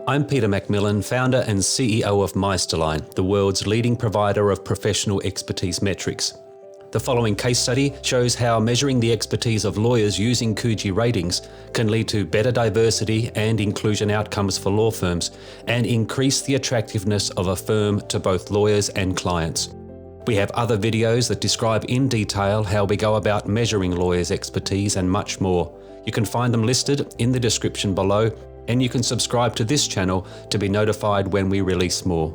I'm Peter Macmillan, founder and CEO of Meisterline, the world's leading provider of professional expertise metrics. The following case study shows how measuring the expertise of lawyers using KUJI ratings can lead to better diversity and inclusion outcomes for law firms and increase the attractiveness of a firm to both lawyers and clients. We have other videos that describe in detail how we go about measuring lawyers' expertise and much more. You can find them listed in the description below, and you can subscribe to this channel to be notified when we release more.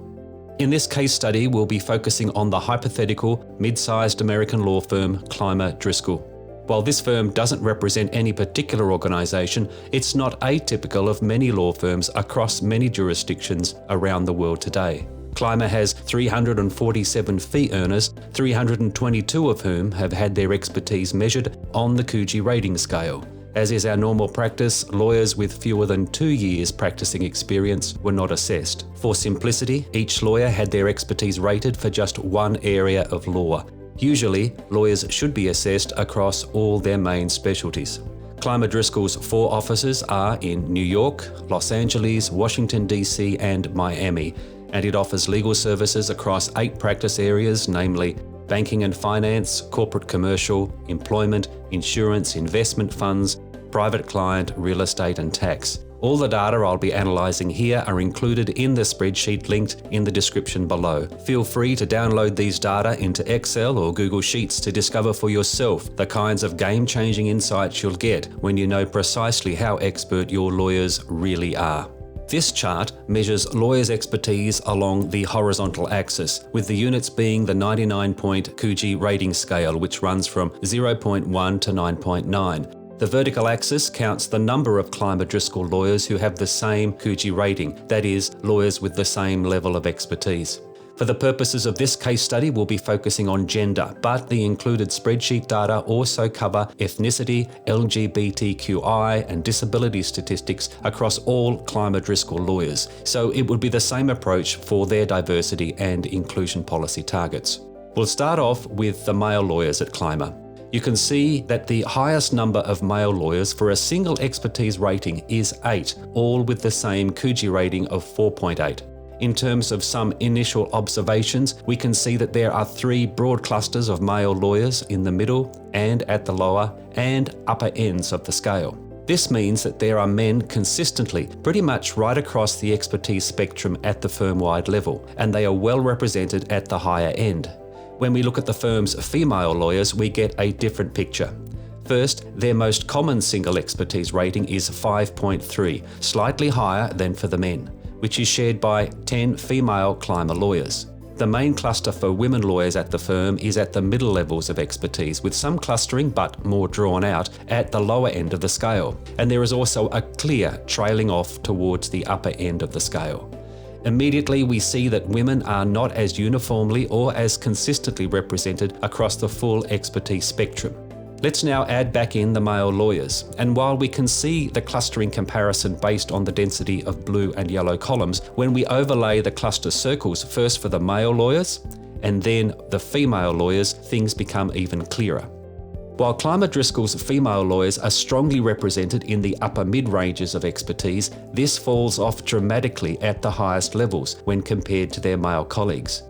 In this case study, we'll be focusing on the hypothetical mid-sized American law firm Klymer Driscoll. While this firm doesn't represent any particular organisation, it's not atypical of many law firms across many jurisdictions around the world today. Klymer has 347 fee earners, 322 of whom have had their expertise measured on the KUJI rating scale. As is our normal practice, lawyers with fewer than 2 years practicing experience were not assessed. For simplicity, each lawyer had their expertise rated for just one area of law. Usually, lawyers should be assessed across all their main specialties. Klymer Driscoll's 4 offices are in New York, Los Angeles, Washington DC and Miami, and it offers legal services across 8 practice areas, namely banking and finance, corporate commercial, employment, insurance, investment funds, private client, real estate and tax. All the data I'll be analysing here are included in the spreadsheet linked in the description below. Feel free to download these data into Excel or Google Sheets to discover for yourself the kinds of game-changing insights you'll get when you know precisely how expert your lawyers really are. This chart measures lawyers' expertise along the horizontal axis, with the units being the 99-point KUJI rating scale, which runs from 0.1 to 9.9. The vertical axis counts the number of Klymer Driscoll lawyers who have the same KUJI rating, that is, lawyers with the same level of expertise. For the purposes of this case study, we'll be focusing on gender, but the included spreadsheet data also cover ethnicity, LGBTQI, and disability statistics across all Klymer Driscoll lawyers, so it would be the same approach for their diversity and inclusion policy targets. We'll start off with the male lawyers at Klymer. You can see that the highest number of male lawyers for a single expertise rating is 8, all with the same KUJI rating of 4.8. In terms of some initial observations, we can see that there are 3 broad clusters of male lawyers in the middle and at the lower and upper ends of the scale. This means that there are men consistently, pretty much right across the expertise spectrum at the firm-wide level, and they are well represented at the higher end. When we look at the firm's female lawyers, we get a different picture. First, their most common single expertise rating is 5.3, slightly higher than for the men, which is shared by 10 female Klymer lawyers. The main cluster for women lawyers at the firm is at the middle levels of expertise, with some clustering, but more drawn out, at the lower end of the scale. And there is also a clear trailing off towards the upper end of the scale. Immediately, we see that women are not as uniformly or as consistently represented across the full expertise spectrum. Let's now add back in the male lawyers, and while we can see the clustering comparison based on the density of blue and yellow columns, when we overlay the cluster circles first for the male lawyers and then the female lawyers, things become even clearer. While Klymer Driscoll's female lawyers are strongly represented in the upper mid-ranges of expertise, this falls off dramatically at the highest levels when compared to their male colleagues.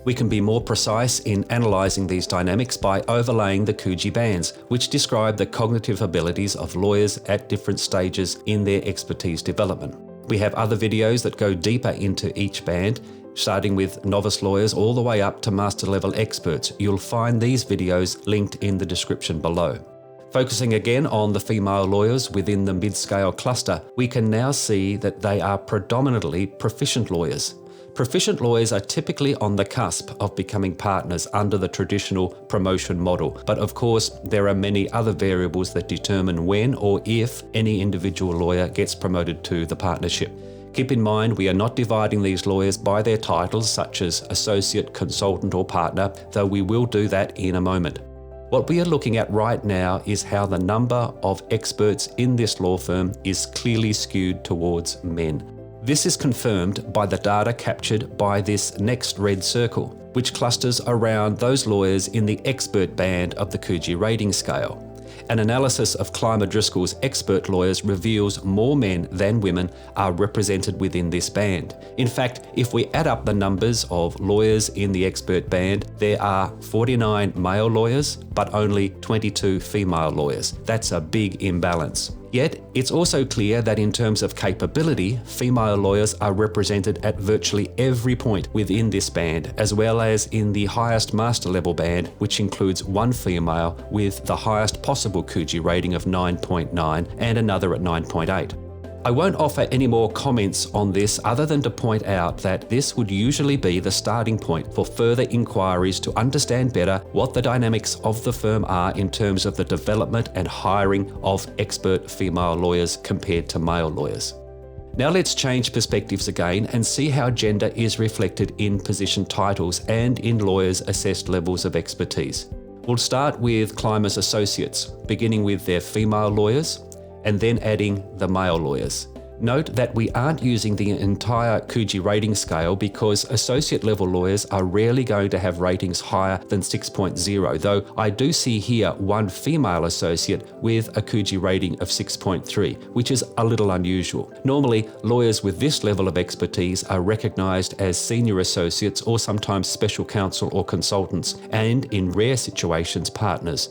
We can be more precise in analysing these dynamics by overlaying the KUJI bands, which describe the cognitive abilities of lawyers at different stages in their expertise development. We have other videos that go deeper into each band, starting with novice lawyers all the way up to master level experts. You'll find these videos linked in the description below. Focusing again on the female lawyers within the mid-scale cluster, we can now see that they are predominantly proficient lawyers. Proficient lawyers are typically on the cusp of becoming partners under the traditional promotion model, but of course there are many other variables that determine when or if any individual lawyer gets promoted to the partnership. Keep in mind, we are not dividing these lawyers by their titles such as associate, consultant or partner, though we will do that in a moment. What we are looking at right now is how the number of experts in this law firm is clearly skewed towards men. This is confirmed by the data captured by this next red circle, which clusters around those lawyers in the expert band of the KUJI rating scale. An analysis of Klymer Driscoll's expert lawyers reveals more men than women are represented within this band. In fact, if we add up the numbers of lawyers in the expert band, there are 49 male lawyers, but only 22 female lawyers. That's a big imbalance. Yet, it's also clear that in terms of capability, female lawyers are represented at virtually every point within this band, as well as in the highest master level band, which includes one female with the highest possible KUJI rating of 9.9 and another at 9.8. I won't offer any more comments on this other than to point out that this would usually be the starting point for further inquiries to understand better what the dynamics of the firm are in terms of the development and hiring of expert female lawyers compared to male lawyers. Now let's change perspectives again and see how gender is reflected in position titles and in lawyers' assessed levels of expertise. We'll start with Klymer's associates, beginning with their female lawyers, and then adding the male lawyers. Note that we aren't using the entire KUJI rating scale because associate level lawyers are rarely going to have ratings higher than 6.0, though I do see here one female associate with a KUJI rating of 6.3, which is a little unusual. Normally, lawyers with this level of expertise are recognised as senior associates or sometimes special counsel or consultants, and in rare situations, partners.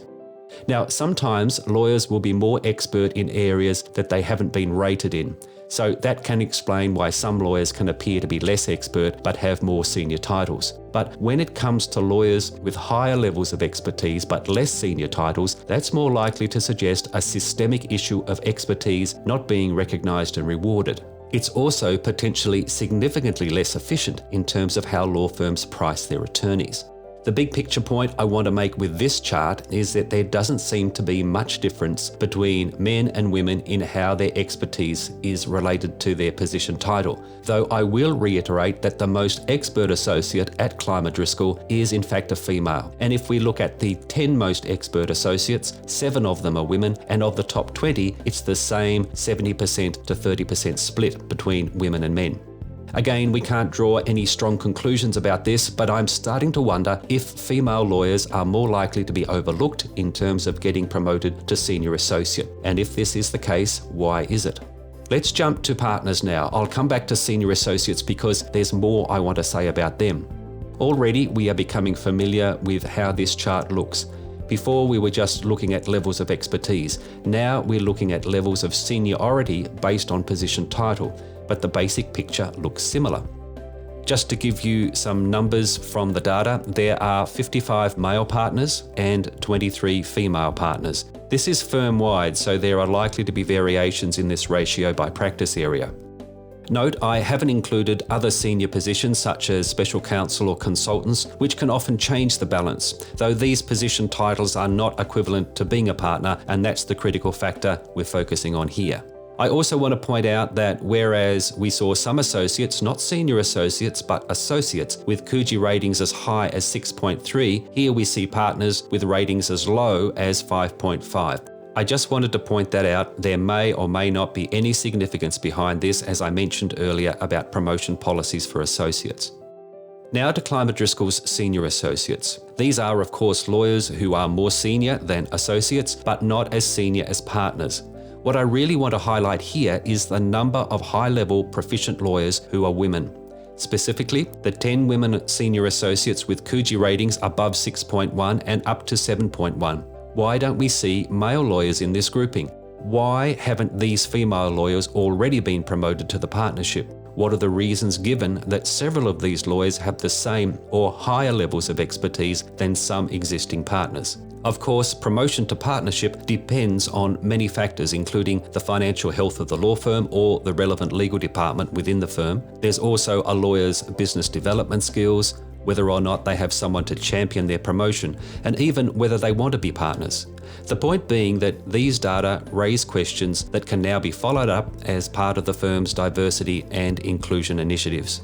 Now, sometimes lawyers will be more expert in areas that they haven't been rated in, so that can explain why some lawyers can appear to be less expert but have more senior titles. But when it comes to lawyers with higher levels of expertise but less senior titles, that's more likely to suggest a systemic issue of expertise not being recognised and rewarded. It's also potentially significantly less efficient in terms of how law firms price their attorneys. The big picture point I want to make with this chart is that there doesn't seem to be much difference between men and women in how their expertise is related to their position title, though I will reiterate that the most expert associate at Klymer Driscoll is in fact a female. And if we look at the 10 most expert associates, 7 of them are women, and of the top 20, it's the same 70% to 30% split between women and men. Again, we can't draw any strong conclusions about this, but I'm starting to wonder if female lawyers are more likely to be overlooked in terms of getting promoted to senior associate. And if this is the case, why is it? Let's jump to partners now. I'll come back to senior associates because there's more I want to say about them. Already, we are becoming familiar with how this chart looks. Before, we were just looking at levels of expertise. Now we're looking at levels of seniority based on position title, but the basic picture looks similar. Just to give you some numbers from the data, there are 55 male partners and 23 female partners. This is firm-wide, so there are likely to be variations in this ratio by practice area. Note, I haven't included other senior positions such as special counsel or consultants, which can often change the balance, though these position titles are not equivalent to being a partner, and that's the critical factor we're focusing on here. I also want to point out that whereas we saw some associates, not senior associates, but associates with KUJI ratings as high as 6.3, here we see partners with ratings as low as 5.5. I just wanted to point that out. There may or may not be any significance behind this, as I mentioned earlier about promotion policies for associates. Now to Klymer Driscoll's senior associates. These are, of course, lawyers who are more senior than associates, but not as senior as partners. What I really want to highlight here is the number of high-level proficient lawyers who are women. Specifically, the 10 women senior associates with KUJI ratings above 6.1 and up to 7.1. Why don't we see male lawyers in this grouping? Why haven't these female lawyers already been promoted to the partnership? What are the reasons given that several of these lawyers have the same or higher levels of expertise than some existing partners? Of course, promotion to partnership depends on many factors, including the financial health of the law firm or the relevant legal department within the firm. There's also a lawyer's business development skills, whether or not they have someone to champion their promotion, and even whether they want to be partners. The point being that these data raise questions that can now be followed up as part of the firm's diversity and inclusion initiatives.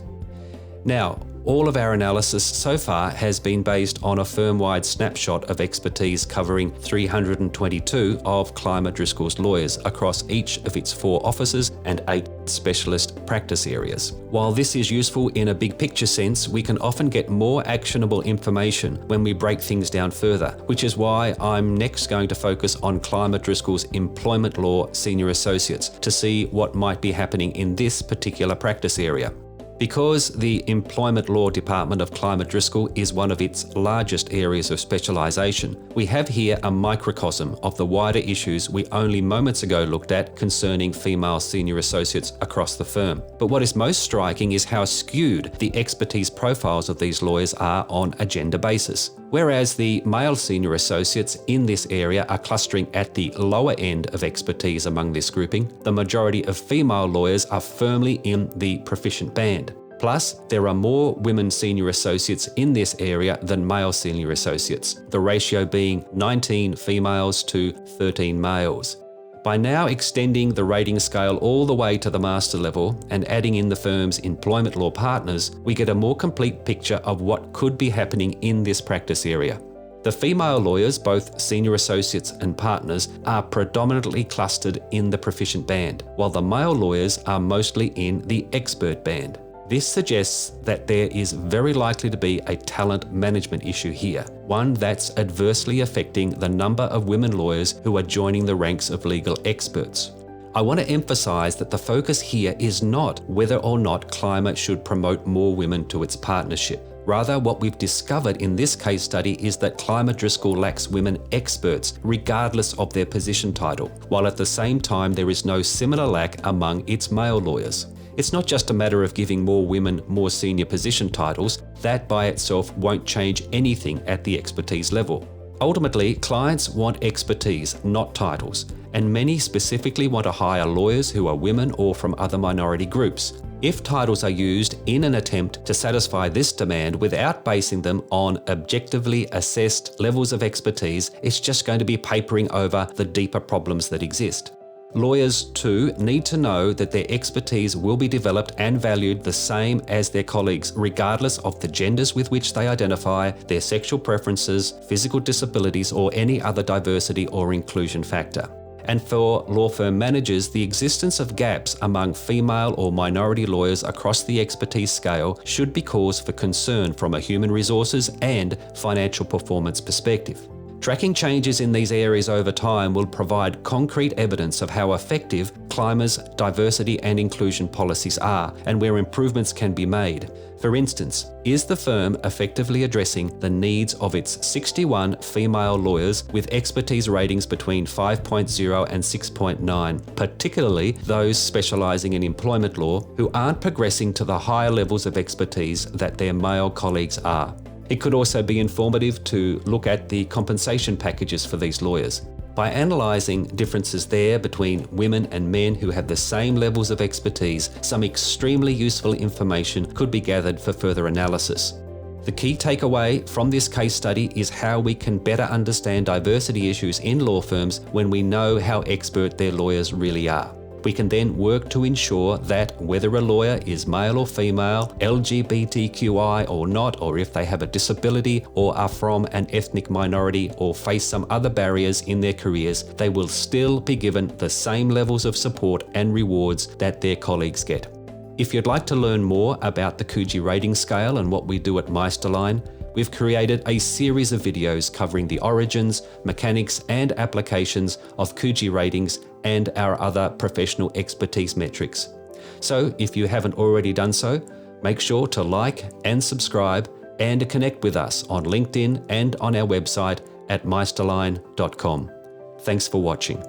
Now, All of our analysis so far has been based on a firm-wide snapshot of expertise covering 322 of Klymer Driscoll's lawyers across each of its 4 offices and 8 specialist practice areas. While this is useful in a big picture sense, we can often get more actionable information when we break things down further, which is why I'm next going to focus on Klymer Driscoll's employment law senior associates to see what might be happening in this particular practice area. Because the Employment Law Department of Klymer Driscoll is one of its largest areas of specialisation, we have here a microcosm of the wider issues we only moments ago looked at concerning female senior associates across the firm. But what is most striking is how skewed the expertise profiles of these lawyers are on a gender basis. Whereas the male senior associates in this area are clustering at the lower end of expertise among this grouping, the majority of female lawyers are firmly in the proficient band. Plus, there are more women senior associates in this area than male senior associates, the ratio being 19 females to 13 males. By now extending the rating scale all the way to the master level and adding in the firm's employment law partners, we get a more complete picture of what could be happening in this practice area. The female lawyers, both senior associates and partners, are predominantly clustered in the proficient band, while the male lawyers are mostly in the expert band. This suggests that there is very likely to be a talent management issue here, one that's adversely affecting the number of women lawyers who are joining the ranks of legal experts. I want to emphasise that the focus here is not whether or not Klymer should promote more women to its partnership. Rather, what we've discovered in this case study is that Klymer Driscoll lacks women experts regardless of their position title, while at the same time there is no similar lack among its male lawyers. It's not just a matter of giving more women more senior position titles. That by itself won't change anything at the expertise level. Ultimately, clients want expertise, not titles, and many specifically want to hire lawyers who are women or from other minority groups. If titles are used in an attempt to satisfy this demand without basing them on objectively assessed levels of expertise, it's just going to be papering over the deeper problems that exist. Lawyers, too, need to know that their expertise will be developed and valued the same as their colleagues, regardless of the genders with which they identify, their sexual preferences, physical disabilities, or any other diversity or inclusion factor. And for law firm managers, the existence of gaps among female or minority lawyers across the expertise scale should be cause for concern from a human resources and financial performance perspective. Tracking changes in these areas over time will provide concrete evidence of how effective Klymer's diversity and inclusion policies are and where improvements can be made. For instance, is the firm effectively addressing the needs of its 61 female lawyers with expertise ratings between 5.0 and 6.9, particularly those specialising in employment law who aren't progressing to the higher levels of expertise that their male colleagues are? It could also be informative to look at the compensation packages for these lawyers. By analysing differences there between women and men who have the same levels of expertise, some extremely useful information could be gathered for further analysis. The key takeaway from this case study is how we can better understand diversity issues in law firms when we know how expert their lawyers really are. We can then work to ensure that whether a lawyer is male or female, LGBTQI or not, or if they have a disability or are from an ethnic minority or face some other barriers in their careers, they will still be given the same levels of support and rewards that their colleagues get. If you'd like to learn more about the KUJI rating scale and what we do at Meisterline, we've created a series of videos covering the origins, mechanics, and applications of KUJI ratings and our other professional expertise metrics. So if you haven't already done so, make sure to like and subscribe and connect with us on LinkedIn and on our website at meisterline.com. Thanks for watching.